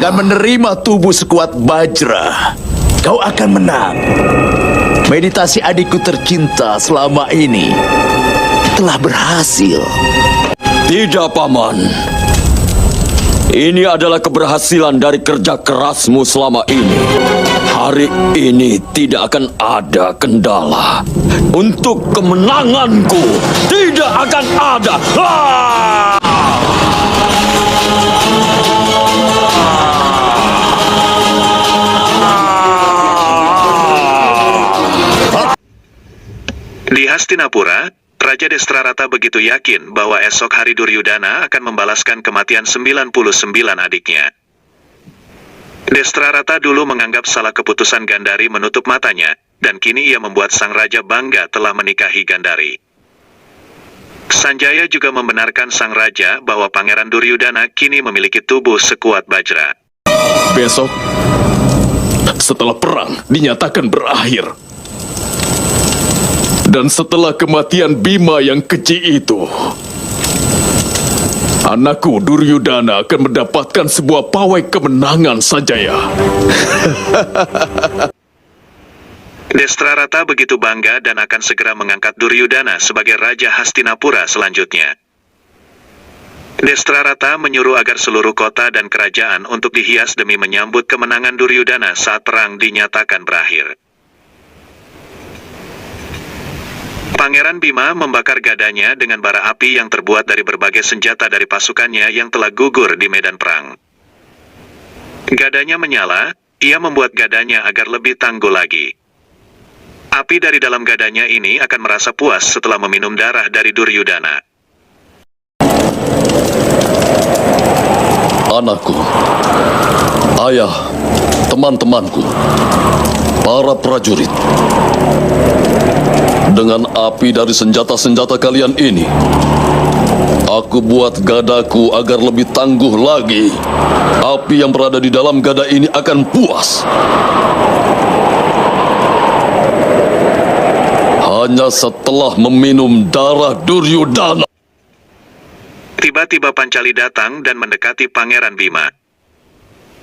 Dengan menerima tubuh sekuat BAJRA, kau akan menang. Meditasi adikku tercinta selama ini telah berhasil. Tidak, Paman. Ini adalah keberhasilan dari kerja kerasmu selama ini. Hari ini tidak akan ada kendala. Untuk kemenanganku tidak akan ada. Di Hastinapura, Raja Destrarata begitu yakin bahwa esok hari Duryudana akan membalaskan kematian 99 adiknya. Destrarata dulu menganggap salah keputusan Gandari menutup matanya, dan kini ia membuat sang raja bangga telah menikahi Gandari. Sanjaya juga membenarkan sang raja bahwa Pangeran Duryudana kini memiliki tubuh sekuat BAJRA. Besok, setelah perang dinyatakan berakhir, dan setelah kematian Bima yang keji itu, anakku Duryudana akan mendapatkan sebuah pawai kemenangan, Sanjaya. Destrarata begitu bangga dan akan segera mengangkat Duryudana sebagai Raja Hastinapura selanjutnya. Destrarata menyuruh agar seluruh kota dan kerajaan untuk dihias demi menyambut kemenangan Duryudana saat perang dinyatakan berakhir. Pangeran Bima membakar gadanya dengan bara api yang terbuat dari berbagai senjata dari pasukannya yang telah gugur di medan perang. Gadanya menyala, ia membuat gadanya agar lebih tangguh lagi. Api dari dalam gadanya ini akan merasa puas setelah meminum darah dari Duryudana. Anakku, ayah, teman-temanku, para prajurit. Dengan api dari senjata-senjata kalian ini, aku buat gadaku agar lebih tangguh lagi. Api yang berada di dalam gada ini akan puas. Hanya setelah meminum darah Duryudana. Tiba-tiba Pancali datang dan mendekati Pangeran Bima.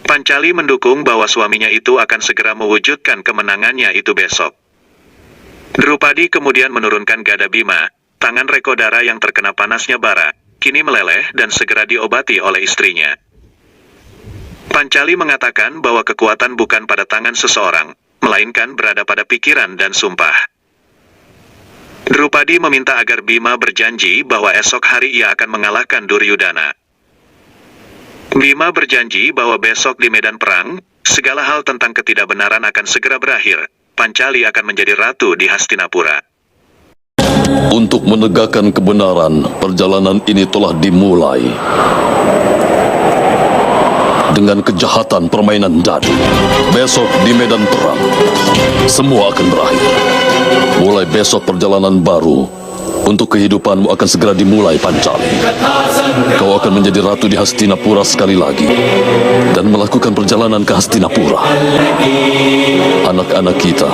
Pancali mendukung bahwa suaminya itu akan segera mewujudkan kemenangannya itu besok. Drupadi kemudian menurunkan gada Bima, tangan Rekodara yang terkena panasnya bara, kini meleleh dan segera diobati oleh istrinya. Pancali mengatakan bahwa kekuatan bukan pada tangan seseorang, melainkan berada pada pikiran dan sumpah. Drupadi meminta agar Bima berjanji bahwa esok hari ia akan mengalahkan Duryudana. Bima berjanji bahwa besok di medan perang, segala hal tentang ketidakbenaran akan segera berakhir. Pancali akan menjadi ratu di Hastinapura. Untuk menegakkan kebenaran, perjalanan ini telah dimulai. Dengan kejahatan permainan dadu, besok di medan perang, semua akan berakhir. Mulai besok perjalanan baru untuk kehidupanmu akan segera dimulai, Pancali. Kau akan menjadi ratu di Hastinapura sekali lagi dan melakukan perjalanan ke Hastinapura. Anak-anak kita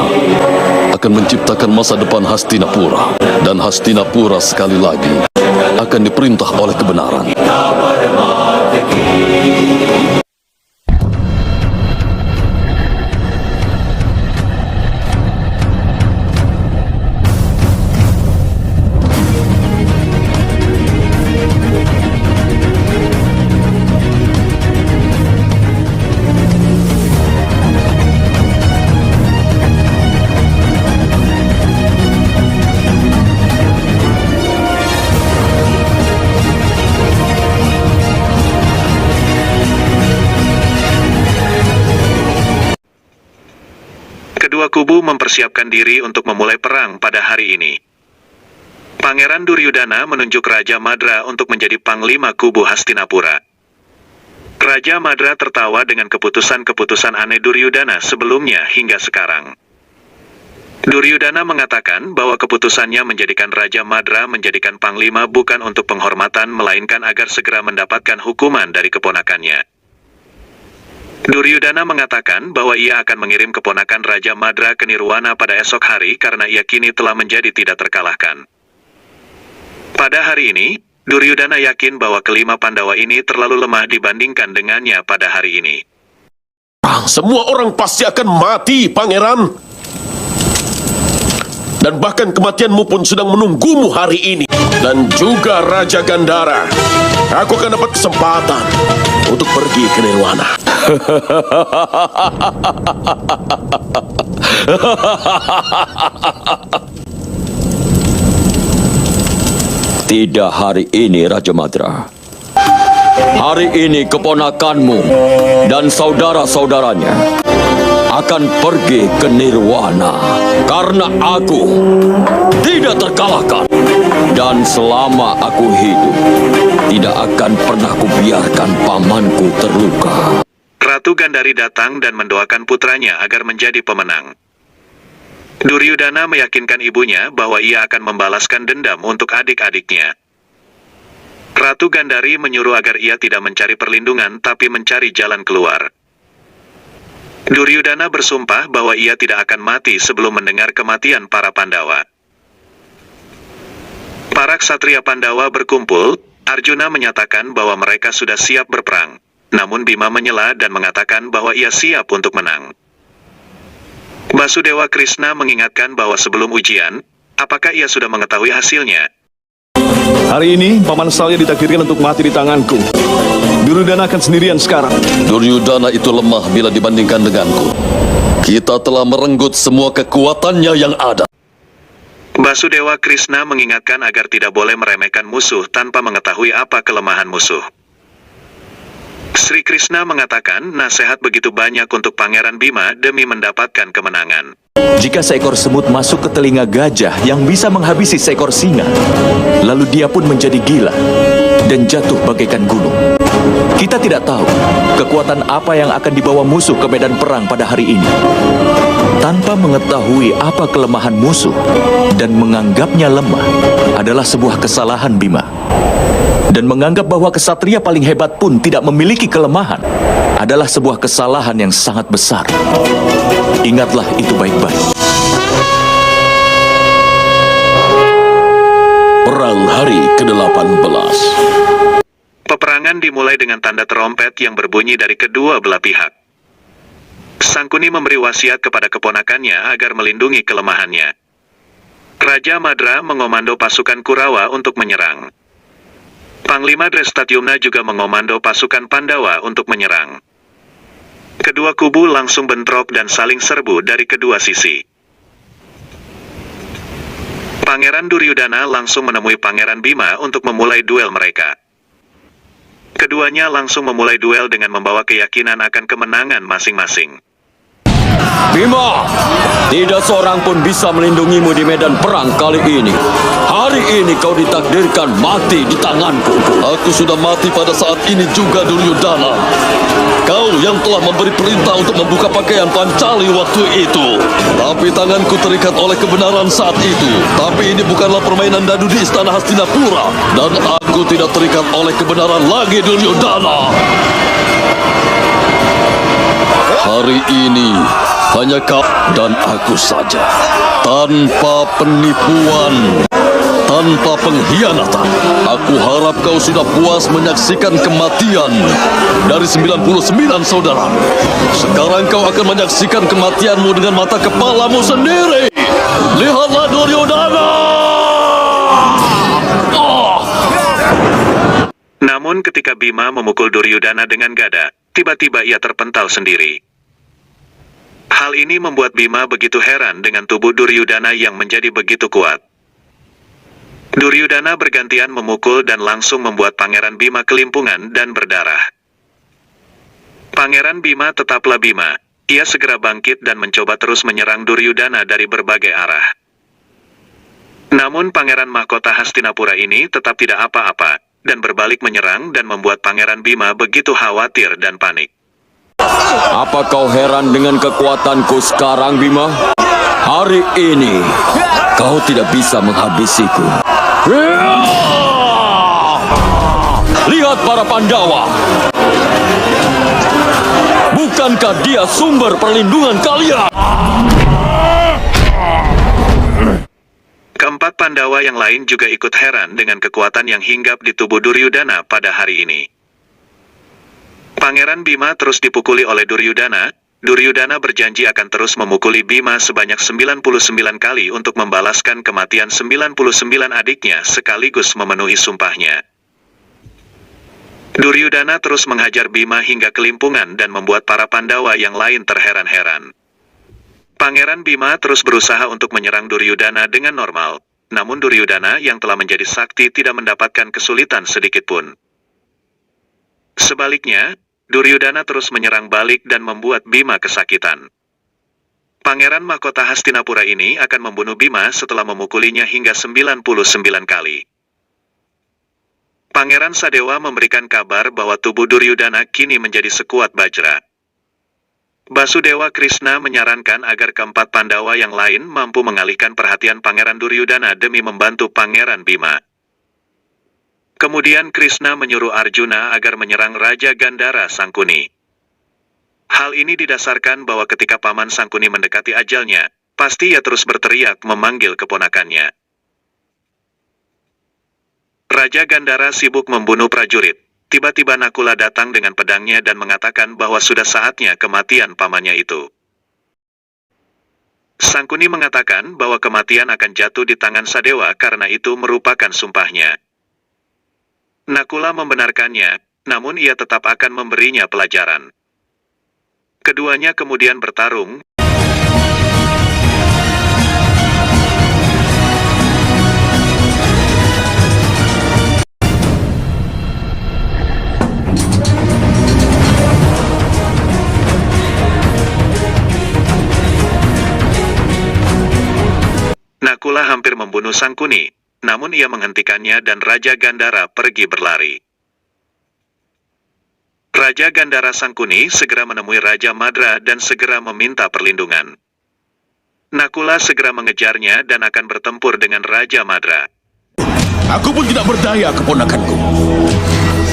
akan menciptakan masa depan Hastinapura, dan Hastinapura sekali lagi akan diperintah oleh kebenaran. Kedua kubu mempersiapkan diri untuk memulai perang pada hari ini. Pangeran Duryudana menunjuk Raja Madra untuk menjadi panglima kubu Hastinapura. Raja Madra tertawa dengan keputusan-keputusan aneh Duryudana sebelumnya hingga sekarang. Duryudana mengatakan bahwa keputusannya menjadikan Raja Madra menjadikan panglima bukan untuk penghormatan melainkan agar segera mendapatkan hukuman dari keponakannya. Duryudana mengatakan bahwa ia akan mengirim keponakan Raja Madra ke Nirwana pada esok hari karena ia kini telah menjadi tidak terkalahkan. Pada hari ini, Duryudana yakin bahwa kelima Pandawa ini terlalu lemah dibandingkan dengannya pada hari ini. Semua orang pasti akan mati, Pangeran. Dan bahkan kematianmu pun sedang menunggumu hari ini. Dan juga Raja Gandhara. Aku akan dapat kesempatan untuk pergi ke Nirwana. Tidak hari ini, Raja Madra. Hari ini keponakanmu dan saudara-saudaranya akan pergi ke Nirwana. Karena aku tidak terkalahkan. Dan selama aku hidup, tidak akan pernah kubiarkan pamanku terluka. Ratu Gandhari datang dan mendoakan putranya agar menjadi pemenang. Duryudana meyakinkan ibunya bahwa ia akan membalaskan dendam untuk adik-adiknya. Ratu Gandhari menyuruh agar ia tidak mencari perlindungan tapi mencari jalan keluar. Duryudana bersumpah bahwa ia tidak akan mati sebelum mendengar kematian para Pandawa. Para ksatria Pandawa berkumpul. Arjuna menyatakan bahwa mereka sudah siap berperang. Namun Bima menyela dan mengatakan bahwa ia siap untuk menang. Basudewa Krishna mengingatkan bahwa sebelum ujian, apakah ia sudah mengetahui hasilnya? Hari ini, Paman Salya ditakdirkan untuk mati di tanganku. Duryudana akan sendirian sekarang. Duryudana itu lemah bila dibandingkan denganku. Kita telah merenggut semua kekuatannya yang ada. Basudewa Krishna mengingatkan agar tidak boleh meremehkan musuh tanpa mengetahui apa kelemahan musuh. Sri Krishna mengatakan nasihat begitu banyak untuk Pangeran Bima demi mendapatkan kemenangan. Jika seekor semut masuk ke telinga gajah yang bisa menghabisi seekor singa, lalu dia pun menjadi gila dan jatuh bagaikan gunung. Kita tidak tahu kekuatan apa yang akan dibawa musuh ke medan perang pada hari ini. Tanpa mengetahui apa kelemahan musuh dan menganggapnya lemah adalah sebuah kesalahan, Bima. Dan menganggap bahwa kesatria paling hebat pun tidak memiliki kelemahan adalah sebuah kesalahan yang sangat besar. Ingatlah itu baik-baik. Perang hari ke-18. Peperangan dimulai dengan tanda terompet yang berbunyi dari kedua belah pihak. Sangkuni memberi wasiat kepada keponakannya agar melindungi kelemahannya. Raja Madra mengomando pasukan Kurawa untuk menyerang. Panglima Drestadyumna juga mengomando pasukan Pandawa untuk menyerang. Kedua kubu langsung bentrok dan saling serbu dari kedua sisi. Pangeran Duryudana langsung menemui Pangeran Bima untuk memulai duel mereka. Keduanya langsung memulai duel dengan membawa keyakinan akan kemenangan masing-masing. Bima, tidak seorang pun bisa melindungimu di medan perang kali ini. Hari ini kau ditakdirkan mati di tanganku. Aku sudah mati pada saat ini juga, Duryudana. Kau yang telah memberi perintah untuk membuka pakaian pancali waktu itu. Tapi tanganku terikat oleh kebenaran saat itu. Tapi ini bukanlah permainan dadu di istana Hastinapura. Dan aku tidak terikat oleh kebenaran lagi, Duryudana. Hari ini hanya kau dan aku saja. Tanpa penipuan, tanpa pengkhianatan. Aku harap kau sudah puas menyaksikan kematian dari 99 saudara. Sekarang kau akan menyaksikan kematianmu dengan mata kepalamu sendiri. Lihatlah Duryudana! Namun ketika Bima memukul Duryudana dengan gada, tiba-tiba ia terpental sendiri. Hal ini membuat Bima begitu heran dengan tubuh Duryudana yang menjadi begitu kuat. Duryudana bergantian memukul dan langsung membuat Pangeran Bima kelimpungan dan berdarah. Pangeran Bima tetaplah Bima. Ia segera bangkit dan mencoba terus menyerang Duryudana dari berbagai arah. Namun Pangeran Mahkota Hastinapura ini tetap tidak apa-apa, dan berbalik menyerang dan membuat Pangeran Bima begitu khawatir dan panik. Apa kau heran dengan kekuatanku sekarang, Bima? Hari ini, kau tidak bisa menghabisiku. Lihat para Pandawa. Bukankah dia sumber perlindungan kalian? Keempat Pandawa yang lain juga ikut heran dengan kekuatan yang hinggap di tubuh Duryudana pada hari ini. Pangeran Bima terus dipukuli oleh Duryudana. Duryudana berjanji akan terus memukuli Bima sebanyak 99 kali untuk membalaskan kematian 99 adiknya sekaligus memenuhi sumpahnya. Duryudana terus menghajar Bima hingga kelimpungan dan membuat para Pandawa yang lain terheran-heran. Pangeran Bima terus berusaha untuk menyerang Duryudana dengan normal, namun Duryudana yang telah menjadi sakti tidak mendapatkan kesulitan sedikitpun. Sebaliknya, Duryudana terus menyerang balik dan membuat Bima kesakitan. Pangeran Mahkota Hastinapura ini akan membunuh Bima setelah memukulinya hingga 99 kali. Pangeran Sadewa memberikan kabar bahwa tubuh Duryudana kini menjadi sekuat Bajra. Basudewa Krishna menyarankan agar keempat Pandawa yang lain mampu mengalihkan perhatian Pangeran Duryudana demi membantu Pangeran Bima. Kemudian Krishna menyuruh Arjuna agar menyerang Raja Gandhara Sangkuni. Hal ini didasarkan bahwa ketika Paman Sangkuni mendekati ajalnya, pasti ia terus berteriak memanggil keponakannya. Raja Gandhara sibuk membunuh prajurit. Tiba-tiba Nakula datang dengan pedangnya dan mengatakan bahwa sudah saatnya kematian pamannya itu. Sangkuni mengatakan bahwa kematian akan jatuh di tangan Sadewa karena itu merupakan sumpahnya. Nakula membenarkannya, namun ia tetap akan memberinya pelajaran. Keduanya kemudian bertarung. Nakula hampir membunuh Sangkuni, namun ia menghentikannya dan Raja Gandhara pergi berlari. Raja Gandhara Sangkuni segera menemui Raja Madra dan segera meminta perlindungan. Nakula segera mengejarnya dan akan bertempur dengan Raja Madra. Aku pun tidak berdaya, keponakanku.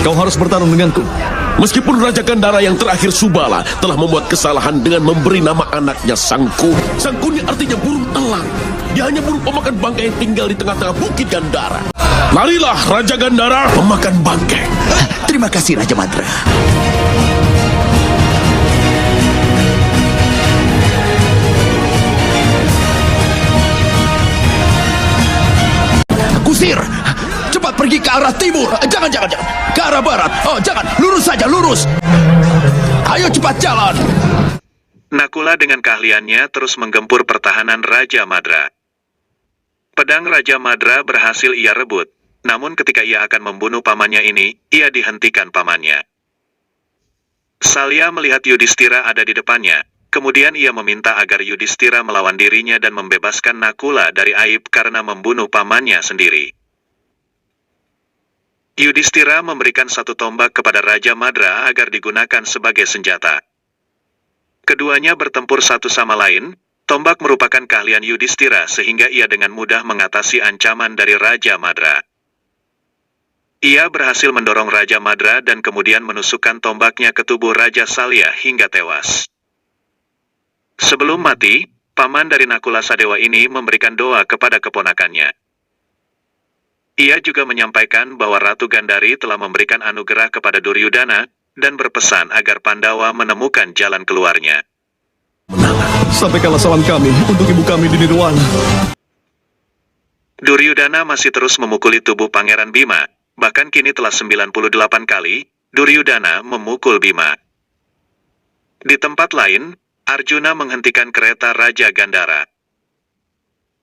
Kau harus bertarung denganku. Meskipun Raja Gandhara yang terakhir Subala telah membuat kesalahan dengan memberi nama anaknya Sangkuni. Sangkuni artinya burung elang. Dia hanya burung pemakan bangkai yang tinggal di tengah-tengah bukit Gandhara. Larilah Raja Gandhara pemakan bangkai. Terima kasih Raja Madra. Kusir! Cepat pergi ke arah timur. Jangan. Ke arah barat. Oh, jangan. Lurus saja, lurus. Ayo cepat jalan. Nakula dengan keahliannya terus menggempur pertahanan Raja Madra. Pedang Raja Madra berhasil ia rebut, namun ketika ia akan membunuh pamannya ini, ia dihentikan pamannya. Salya melihat Yudhistira ada di depannya, kemudian ia meminta agar Yudhistira melawan dirinya dan membebaskan Nakula dari aib karena membunuh pamannya sendiri. Yudhistira memberikan satu tombak kepada Raja Madra agar digunakan sebagai senjata. Keduanya bertempur satu sama lain. Tombak merupakan keahlian Yudhistira sehingga ia dengan mudah mengatasi ancaman dari Raja Madra. Ia berhasil mendorong Raja Madra dan kemudian menusukkan tombaknya ke tubuh Raja Salya hingga tewas. Sebelum mati, paman dari Nakula Sadewa ini memberikan doa kepada keponakannya. Ia juga menyampaikan bahwa Ratu Gandhari telah memberikan anugerah kepada Duryudana dan berpesan agar Pandawa menemukan jalan keluarnya. Sampaikanlah salam kami untuk ibu kami di Nirwana. Duryudana masih terus memukuli tubuh Pangeran Bima, bahkan kini telah 98 kali, Duryudana memukul Bima. Di tempat lain, Arjuna menghentikan kereta Raja Gandhara.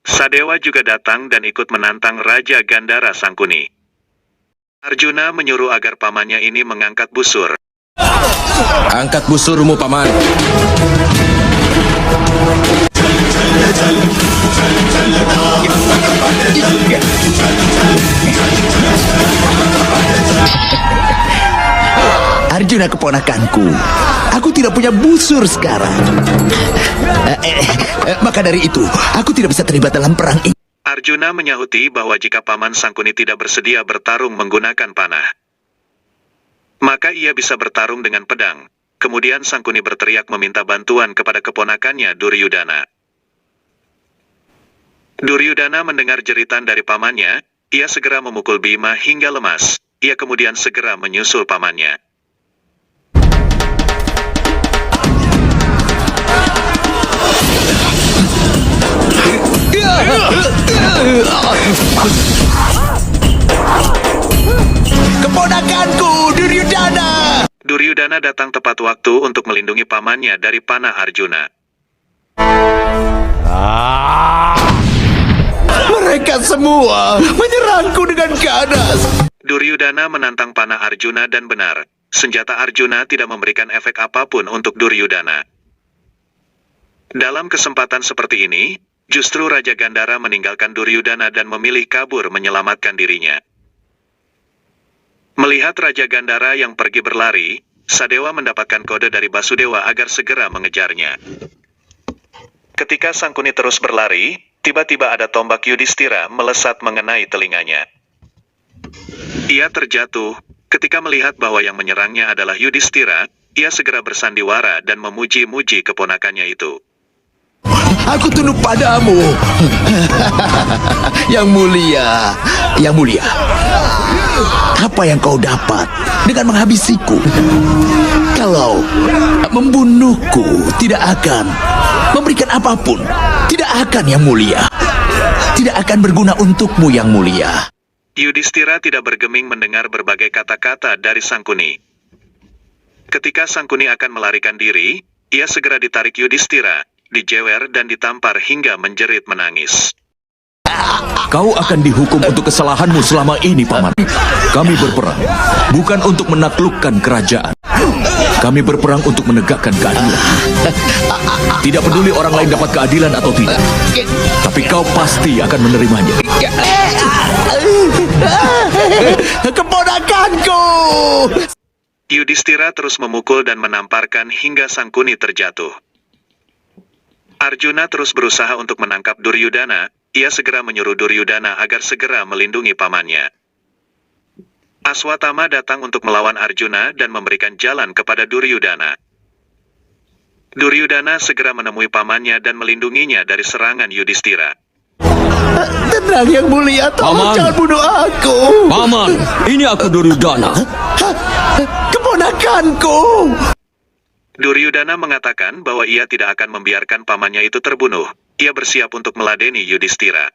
Sadewa juga datang dan ikut menantang Raja Gandhara Sangkuni. Arjuna menyuruh agar pamannya ini mengangkat busur. Angkat busurmu, Paman. Arjuna keponakanku, aku tidak punya busur sekarang. Maka dari itu, aku tidak bisa terlibat dalam perang ini. Arjuna menyahuti bahwa jika Paman Sangkuni tidak bersedia bertarung menggunakan panah, maka ia bisa bertarung dengan pedang. Kemudian Sangkuni berteriak meminta bantuan kepada keponakannya Duryudana. Duryudana mendengar jeritan dari pamannya, ia segera memukul Bima hingga lemas. Ia kemudian segera menyusul pamannya. Keponakanku, Duryudana! Duryudana datang tepat waktu untuk melindungi pamannya dari panah Arjuna. Mereka semua menyerangku dengan ganas. Duryudana menantang panah Arjuna dan benar, senjata Arjuna tidak memberikan efek apapun untuk Duryudana. Dalam kesempatan seperti ini, justru Raja Gandhara meninggalkan Duryudana dan memilih kabur menyelamatkan dirinya. Melihat Raja Gandhara yang pergi berlari, Sadewa mendapatkan kode dari Basudewa agar segera mengejarnya. Ketika Sangkuni terus berlari, tiba-tiba ada tombak Yudhistira melesat mengenai telinganya. Ia terjatuh. Ketika melihat bahwa yang menyerangnya adalah Yudhistira, ia segera bersandiwara dan memuji-muji keponakannya itu. Aku tunduk padamu. Yang mulia, yang mulia. Apa yang kau dapat dengan menghabisiku? Kalau membunuhku tidak akan memberikan apapun. Tidak akan, yang mulia. Tidak akan berguna untukmu, yang mulia. Yudhistira tidak bergeming mendengar berbagai kata-kata dari Sangkuni. Ketika Sangkuni akan melarikan diri, ia segera ditarik Yudhistira, dijewer dan ditampar hingga menjerit menangis. Kau akan dihukum untuk kesalahanmu selama ini, Paman. Kami berperang, bukan untuk menaklukkan kerajaan. Kami berperang untuk menegakkan keadilan. Tidak peduli orang lain dapat keadilan atau tidak. Tapi kau pasti akan menerimanya. Keponakanku! Yudhistira terus memukul dan menamparkan hingga Sangkuni terjatuh. Arjuna terus berusaha untuk menangkap Duryudana. Ia segera menyuruh Duryudana agar segera melindungi pamannya. Aswatthama datang untuk melawan Arjuna dan memberikan jalan kepada Duryudana. Duryudana segera menemui pamannya dan melindunginya dari serangan Yudhistira. Tenang, yang mulia, tolong Paman. jangan bunuh aku. Paman, ini aku Duryudana. Keponakanku! Duryudana mengatakan bahwa ia tidak akan membiarkan pamannya itu terbunuh. Ia bersiap untuk meladeni Yudhistira.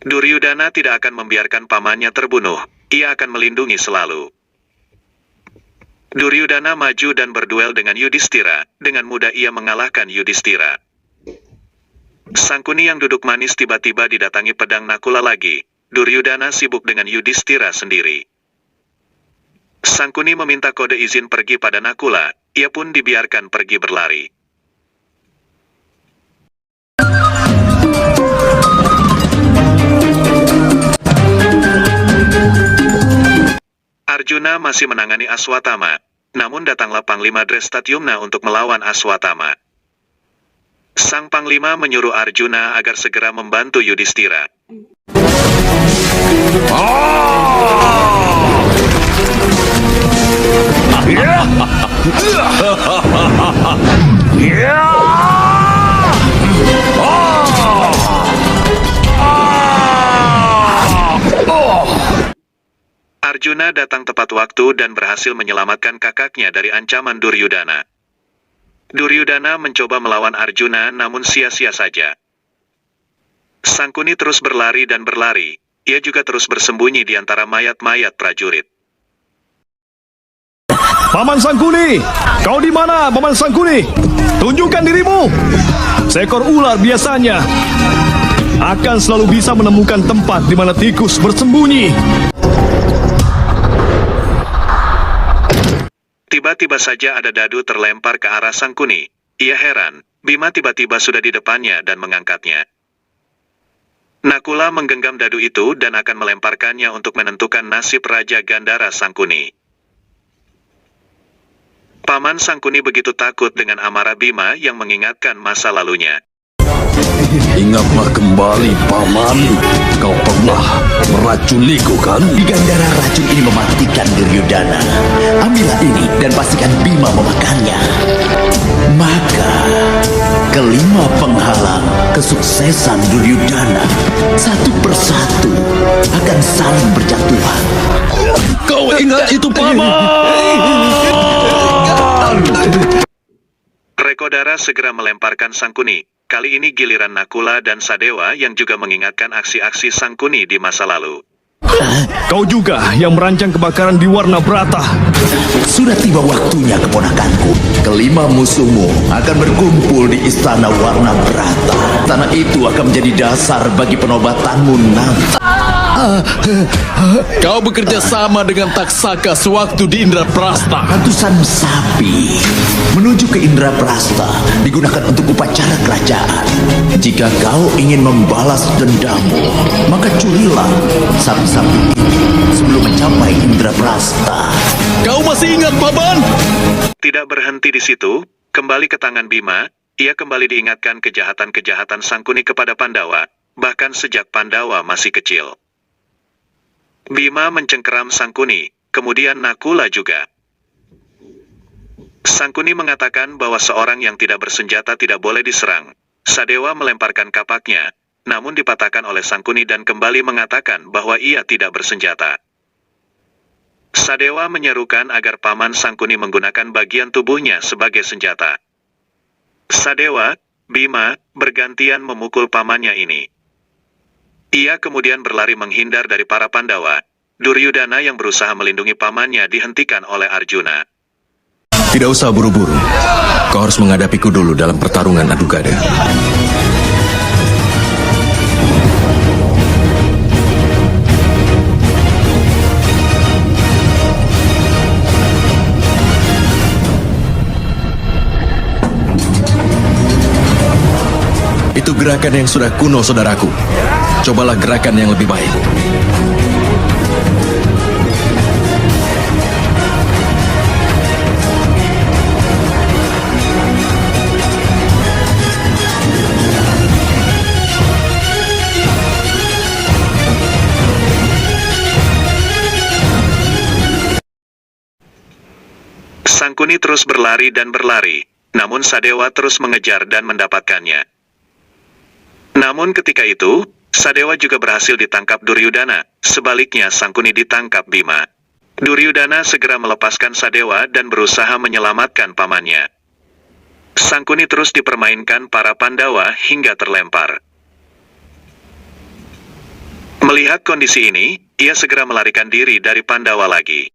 Duryudana tidak akan membiarkan pamannya terbunuh. Ia akan melindungi selalu. Duryudana maju dan berduel dengan Yudhistira. Dengan mudah ia mengalahkan Yudhistira. Sangkuni yang duduk manis tiba-tiba didatangi pedang Nakula lagi. Duryudana sibuk dengan Yudhistira sendiri. Sangkuni meminta kode izin pergi pada Nakula. Ia pun dibiarkan pergi berlari. Arjuna masih menangani Aswatthama, namun datanglah Panglima Drestadyumna untuk melawan Aswatthama. Sang Panglima menyuruh Arjuna agar segera membantu Yudhistira. Arjuna datang tepat waktu dan berhasil menyelamatkan kakaknya dari ancaman Duryudana. Duryudana mencoba melawan Arjuna namun sia-sia saja. Sangkuni terus berlari dan berlari. Ia juga terus bersembunyi di antara mayat-mayat prajurit. Paman Sangkuni! Kau di mana, Paman Sangkuni? Tunjukkan dirimu! Seekor ular biasanya akan selalu bisa menemukan tempat di mana tikus bersembunyi. Tiba-tiba saja ada dadu terlempar ke arah Sangkuni. Ia heran, Bima tiba-tiba sudah di depannya dan mengangkatnya. Nakula menggenggam dadu itu dan akan melemparkannya untuk menentukan nasib Raja Gandhara Sangkuni. Paman Sangkuni begitu takut dengan amarah Bima yang mengingatkan masa lalunya. Ingatlah kembali, Paman. Kau pernah meracuniku, kan? Di Gandhara racun ini mematikan Duryudana. Ambillah ini dan pastikan Bima memakannya. Maka kelima penghalang kesuksesan Duryudana satu persatu akan saling berjatuhan. Kau ingat itu, Paman? Rekodara segera melemparkan Sangkuni. Kali ini giliran Nakula dan Sadewa yang juga mengingatkan aksi-aksi Sangkuni di masa lalu. Kau juga yang merancang kebakaran di Warna Brata. Sudah tiba waktunya, keponakanku. Kelima musuhmu akan berkumpul di istana Warna Brata. Tanah itu akan menjadi dasar bagi penobatanmu nanti. Kau bekerja sama dengan Taksaka sewaktu di Indraprasta. Ratusan sapi menuju ke Indraprasta digunakan untuk upacara kerajaan. Jika kau ingin membalas dendammu, maka curilah sapi-sapi itu sebelum mencapai Indraprasta. Kau masih ingat, Paman? Tidak berhenti di situ, kembali ke tangan Bima, ia kembali diingatkan kejahatan-kejahatan Sangkuni kepada Pandawa, bahkan sejak Pandawa masih kecil. Bima mencengkeram Sangkuni, kemudian Nakula juga. Sangkuni mengatakan bahwa seorang yang tidak bersenjata tidak boleh diserang. Sadewa melemparkan kapaknya, namun dipatahkan oleh Sangkuni dan kembali mengatakan bahwa ia tidak bersenjata. Sadewa menyerukan agar paman Sangkuni menggunakan bagian tubuhnya sebagai senjata. Sadewa, Bima, bergantian memukul pamannya ini. Ia kemudian berlari menghindar dari para Pandawa. Duryudana yang berusaha melindungi pamannya dihentikan oleh Arjuna. Tidak usah buru-buru. Kau harus menghadapiku dulu dalam pertarungan adu gada. Itu gerakan yang sudah kuno, saudaraku. Cobalah gerakan yang lebih baik. Sangkuni terus berlari dan berlari, namun Sadewa terus mengejar dan mendapatkannya. Namun ketika itu, Sadewa juga berhasil ditangkap Duryudana, sebaliknya Sangkuni ditangkap Bima. Duryudana segera melepaskan Sadewa dan berusaha menyelamatkan pamannya. Sangkuni terus dipermainkan para Pandawa hingga terlempar. Melihat kondisi ini, ia segera melarikan diri dari Pandawa lagi.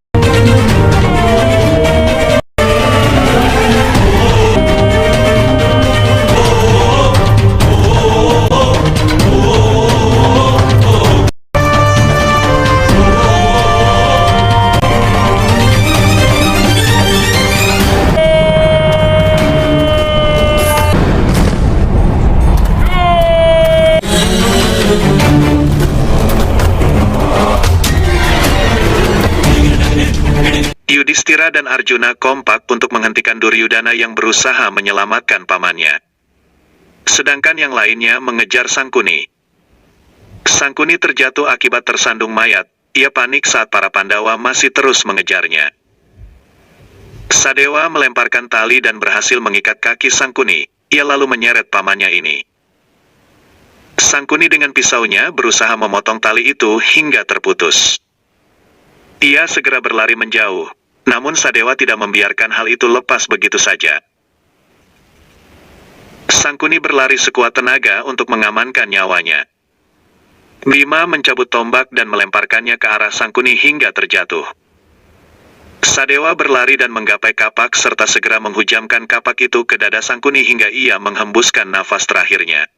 Yudhistira dan Arjuna kompak untuk menghentikan Duryudana yang berusaha menyelamatkan pamannya. Sedangkan yang lainnya mengejar Sangkuni. Sangkuni terjatuh akibat tersandung mayat. Ia panik saat para Pandawa masih terus mengejarnya. Sadewa melemparkan tali dan berhasil mengikat kaki Sangkuni. Ia lalu menyeret pamannya ini. Sangkuni dengan pisaunya berusaha memotong tali itu hingga terputus. Ia segera berlari menjauh. Namun Sadewa tidak membiarkan hal itu lepas begitu saja. Sangkuni berlari sekuat tenaga untuk mengamankan nyawanya. Bima mencabut tombak dan melemparkannya ke arah Sangkuni hingga terjatuh. Sadewa berlari dan menggapai kapak serta segera menghujamkan kapak itu ke dada Sangkuni hingga ia menghembuskan nafas terakhirnya.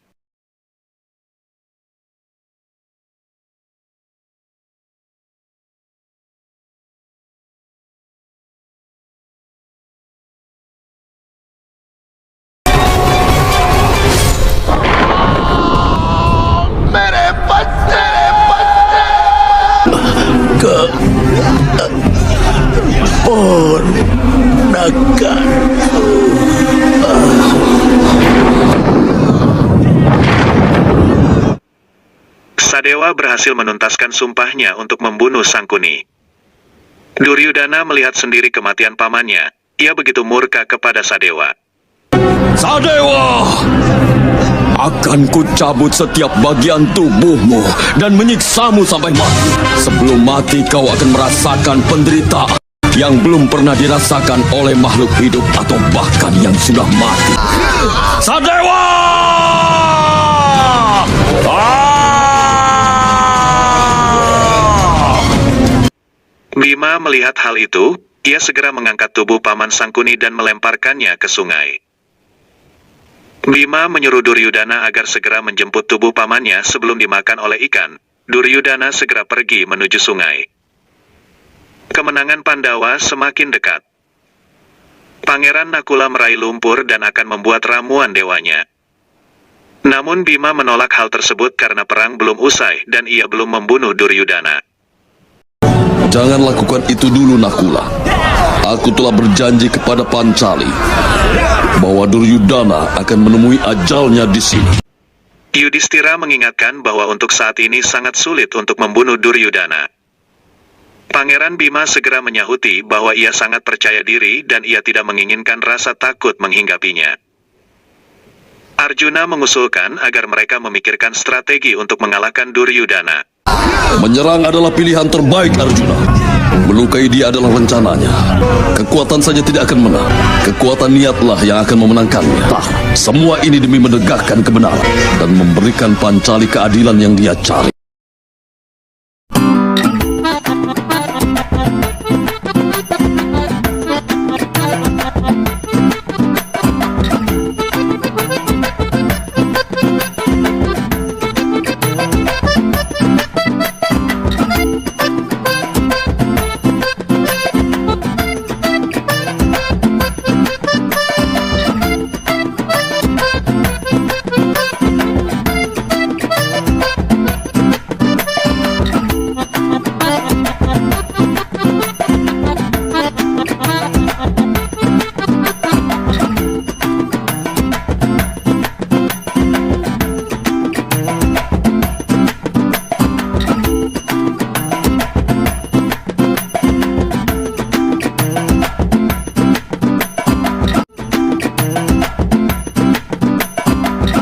Sadewa berhasil menuntaskan sumpahnya untuk membunuh Sangkuni. Duryudana melihat sendiri kematian pamannya. Ia begitu murka kepada Sadewa. Sadewa! Akan kucabut setiap bagian tubuhmu dan menyiksamu sampai mati. Sebelum mati kau akan merasakan penderitaan yang belum pernah dirasakan oleh makhluk hidup atau bahkan yang sudah mati. Sadewa! Bima melihat hal itu, ia segera mengangkat tubuh Paman Sangkuni dan melemparkannya ke sungai. Bima menyuruh Duryudana agar segera menjemput tubuh pamannya sebelum dimakan oleh ikan. Duryudana segera pergi menuju sungai. Kemenangan Pandawa semakin dekat. Pangeran Nakula meraih lumpur dan akan membuat ramuan dewanya. Namun Bima menolak hal tersebut karena perang belum usai dan ia belum membunuh Duryudana. Jangan lakukan itu dulu, Nakula. Aku telah berjanji kepada Pancali bahwa Duryudana akan menemui ajalnya di sini. Yudhistira mengingatkan bahwa untuk saat ini sangat sulit untuk membunuh Duryudana. Pangeran Bima segera menyahuti bahwa ia sangat percaya diri dan ia tidak menginginkan rasa takut menghinggapinya. Arjuna mengusulkan agar mereka memikirkan strategi untuk mengalahkan Duryudana. Menyerang adalah pilihan terbaik, Arjuna. Melukai dia adalah rencananya. Kekuatan saja tidak akan menang. Kekuatan niatlah yang akan memenangkannya. Semua ini demi menegakkan kebenaran dan memberikan Pancali keadilan yang dia cari.